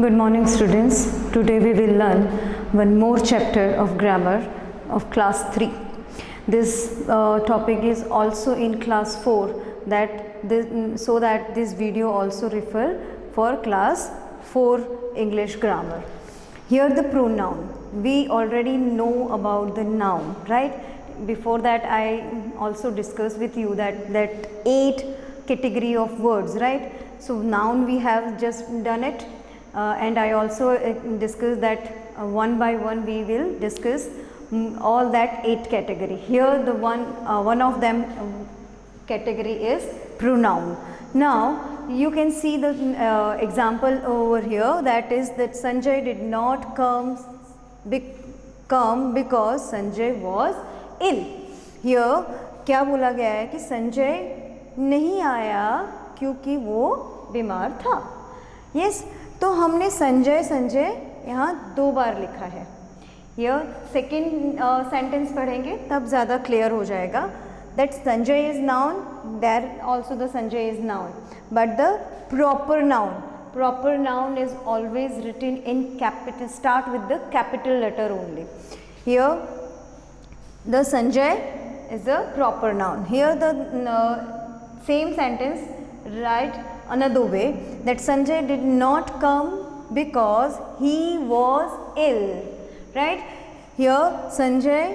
Good morning, students. Today we will learn one more chapter of grammar of class 3. This topic is also in class 4 so that this video also refer for class 4 English grammar. Here the pronoun. We already know about the noun, right? Before that I also discussed with you that 8 category of words, right? So noun we have just done it. And I also discussed that one by one we will discuss all that 8 category. Here the one of them category is pronoun. Now you can see the example over here, that is that Sanjay did not come because Sanjay was ill. Here क्या बोला गया है कि संजय नहीं आया क्योंकि वो बीमार था. Yes, तो हमने संजय यहाँ 2 बार लिखा है. यह सेकेंड सेंटेंस पढ़ेंगे तब ज़्यादा क्लियर हो जाएगा. That Sanjay is noun, there also the Sanjay is noun, but the proper noun is always written in capital, start with the capital letter only. Here the Sanjay is a proper noun. Here the same sentence write another way, that Sanjay did not come because he was ill, right? Here Sanjay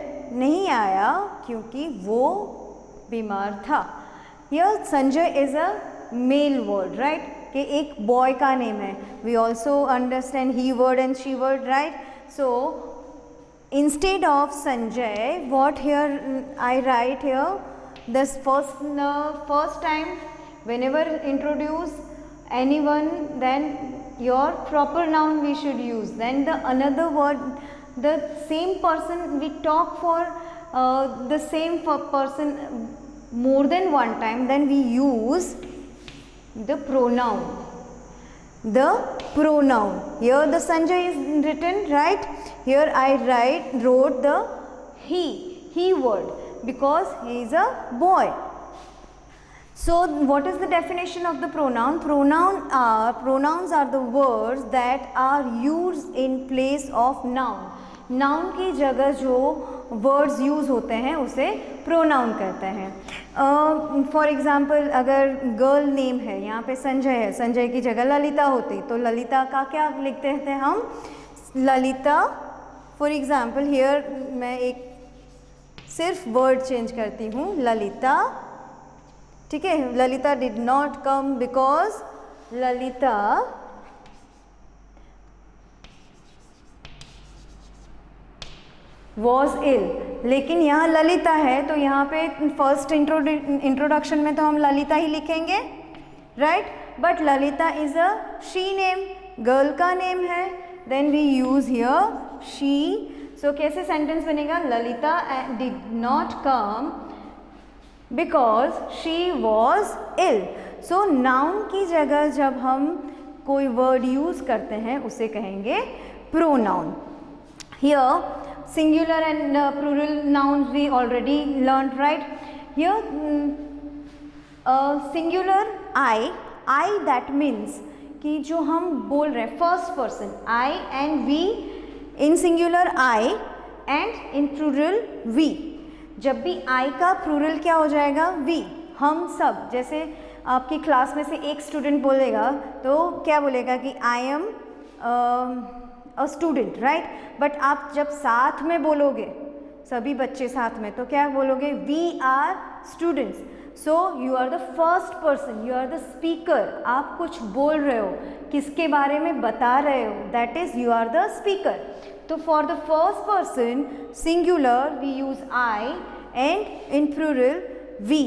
नहीं आया क्योंकि वो बीमार था. Here Sanjay is a male word, right? कि एक boy का name है. We also understand he word and she word, right? So instead of Sanjay, what here I write here, this first time whenever introduce anyone, then your proper noun we should use. Then the another word, the same person we talk for the same person more than one time, then we use the pronoun. Here the Sanjay is written, right? Here I wrote the he word because he is a boy. So what is the definition of the pronoun? Pronouns are the words that are used in place of noun. Noun की जगह जो words use होते हैं उसे pronoun कहते हैं. For example, अगर girl name है, यहाँ पे संजय है, संजय की जगह ललिता होती तो ललिता का क्या लिखते थे हम? ललिता. For example, here मैं एक सिर्फ word change करती हूँ, ललिता. ठीक है, Lalita did not come because Lalita was ill. लेकिन यहाँ ललिता है तो यहाँ पे फर्स्ट इंट्रोडक्शन में तो हम ललिता ही लिखेंगे, right? But Lalita is a she name, गर्ल का नेम है. Then we use here she. So कैसे सेंटेंस बनेगा? Lalita did not come because she was ill. So noun की जगह जब हम कोई वर्ड यूज करते हैं उसे कहेंगे pronoun. Here singular and plural nouns we already learn, right? Here singular I that means कि जो हम बोल रहे हैं first person I and we. In singular I and in plural we. जब भी आई का प्लूरल क्या हो जाएगा? वी. हम सब. जैसे आपकी क्लास में से एक स्टूडेंट बोलेगा तो क्या बोलेगा कि I am a student, right? But आप जब साथ में बोलोगे, सभी बच्चे साथ में, तो क्या बोलोगे? We are students. So you are the first person, you are the speaker. आप कुछ बोल रहे हो, किसके बारे में बता रहे हो, that is you are the speaker. तो for the first person singular we use I and in plural we.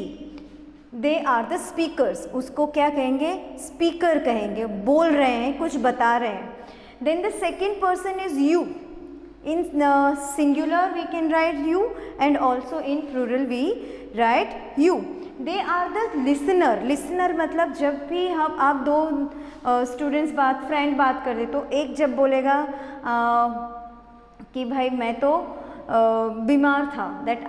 They are the speakers. उसको क्या कहेंगे? स्पीकर कहेंगे. बोल रहे हैं, कुछ बता रहे हैं. Then the second person is you. In singular we can write you and also in plural we write you. They are the listener. Listener मतलब जब भी आप 2 स्टूडेंट्स फ्रेंड बात कर रहे तो एक जब बोलेगा कि भाई मैं तो बीमार था, दैट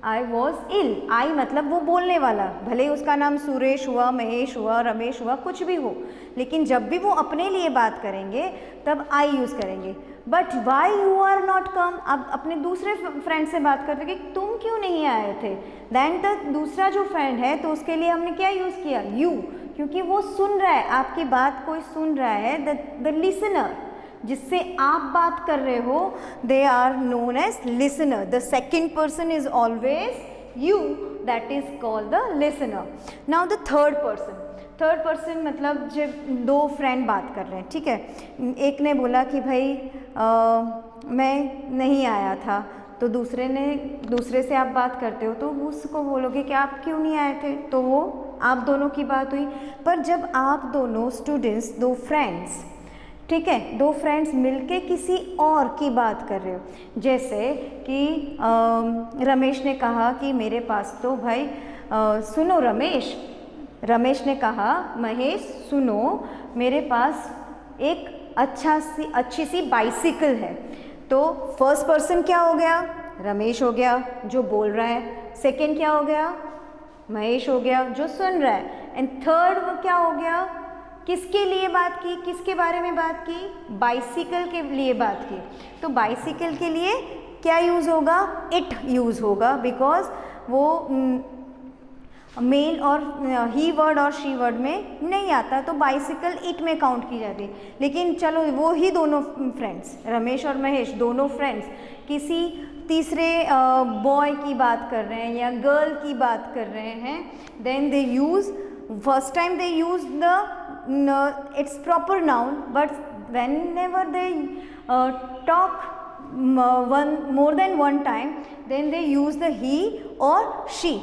आई वॉज इल। आई मतलब वो बोलने वाला, भले ही उसका नाम सुरेश हुआ, महेश हुआ, रमेश हुआ, कुछ भी हो, लेकिन जब भी वो अपने लिए बात करेंगे तब आई यूज़ करेंगे। But why you are not come, अब अपने दूसरे फ्रेंड से बात करते कि तुम क्यों नहीं आए थे, देन द दूसरा जो फ्रेंड है तो उसके लिए हमने क्या यूज़ किया, यू, क्योंकि वो सुन रहा है, आपकी बात कोई सुन रहा है, द लिसनर जिससे आप बात कर रहे हो, they are known as listener. The second person is always you, that is called the listener. Now the third person, third person मतलब जब दो फ्रेंड बात कर रहे हैं, ठीक है, एक ने बोला कि भाई मैं नहीं आया था, तो दूसरे से आप बात करते हो तो उसको बोलोगे कि आप क्यों नहीं आए थे, तो वो आप दोनों की बात हुई। पर जब आप दोनों स्टूडेंट्स, दो फ्रेंड्स, ठीक है, दो फ्रेंड्स मिलके किसी और की बात कर रहे हो, जैसे कि रमेश ने कहा कि मेरे पास तो भाई सुनो रमेश ने कहा महेश सुनो, मेरे पास एक अच्छी सी बाइसिकल है। तो फर्स्ट पर्सन क्या हो गया, रमेश हो गया जो बोल रहा है, सेकंड क्या हो गया, महेश हो गया जो सुन रहा है, एंड थर्ड वो क्या हो गया, किसके लिए बात की, किसके बारे में बात की, बाइसिकल के लिए बात की। तो बाइसिकल के लिए क्या यूज़ होगा, इट यूज़ होगा, बिकॉज वो मेल और ही वर्ड और शी वर्ड में नहीं आता, तो बाइसिकल इट में काउंट की जाती है। लेकिन चलो वो ही दोनों फ्रेंड्स, रमेश और महेश दोनों फ्रेंड्स किसी तीसरे बॉय की बात कर रहे हैं या गर्ल की बात कर रहे हैं, then they use, first time they use the its proper noun, but whenever they talk more than one time, then they use the he or she.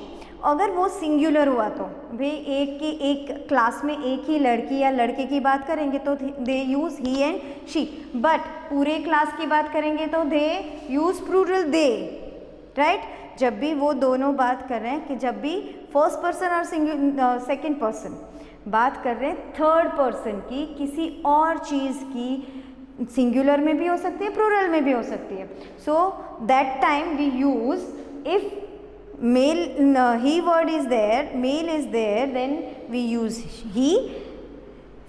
अगर वो सिंगुलर हुआ तो वे एक क्लास में एक ही लड़की या लड़के की बात करेंगे तो they use he and she, but पूरे क्लास की बात करेंगे तो they use plural they, right. जब भी वो दोनों बात कर रहे हैं, कि जब भी फर्स्ट पर्सन और सेकंड पर्सन बात कर रहे हैं थर्ड पर्सन की किसी और चीज़ की, सिंगुलर में भी हो सकती है, प्लूरल में भी हो सकती है, so that time we use, if male he word is there, male is there, then we use he,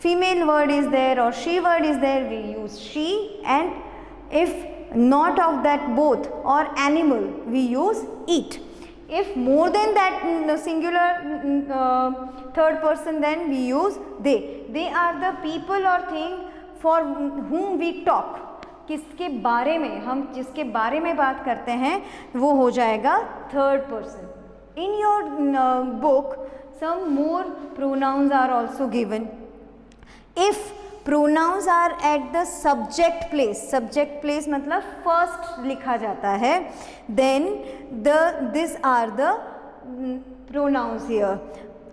female word is there or she word is there, we use she, and if not of that both or animal, we use it. If more than that singular third person, then we use they. They are the people or thing for whom we talk. किसके बारे में, हम जिसके बारे में बात करते हैं वो हो जाएगा third person. In your book some more pronouns are also given. If pronouns are at the subject place, subject place मतलब फर्स्ट लिखा जाता है, then this are the pronouns here,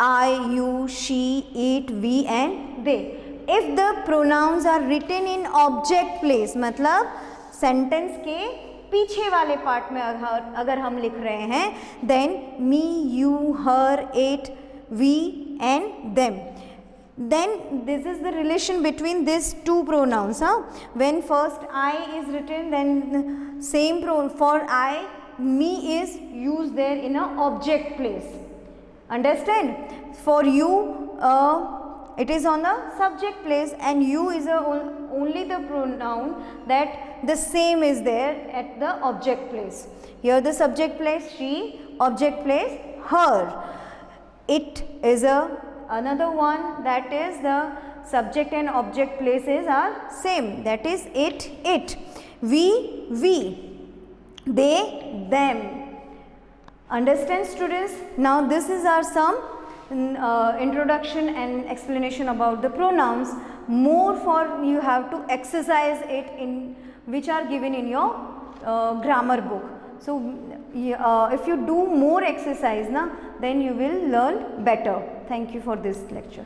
I, you, she, it, we and they. If the pronouns are written in object place, मतलब sentence के पीछे वाले part में अगर हम लिख रहे हैं, then me, you, her, it, we and them, then this is the relation between these two pronouns. When first I is written, then same for I, me is used there in a object place. Understand? For you, it is on the subject place, and you is only the pronoun that the same is there at the object place. Here the subject place she, object place her. It is another one, that is the subject and object places are same, that is it. We, they, them. Understand students? Now this is our some introduction and explanation about the pronouns. More for you have to exercise it in which are given in your grammar book. So if you do more exercise then you will learn better. Thank you for this lecture.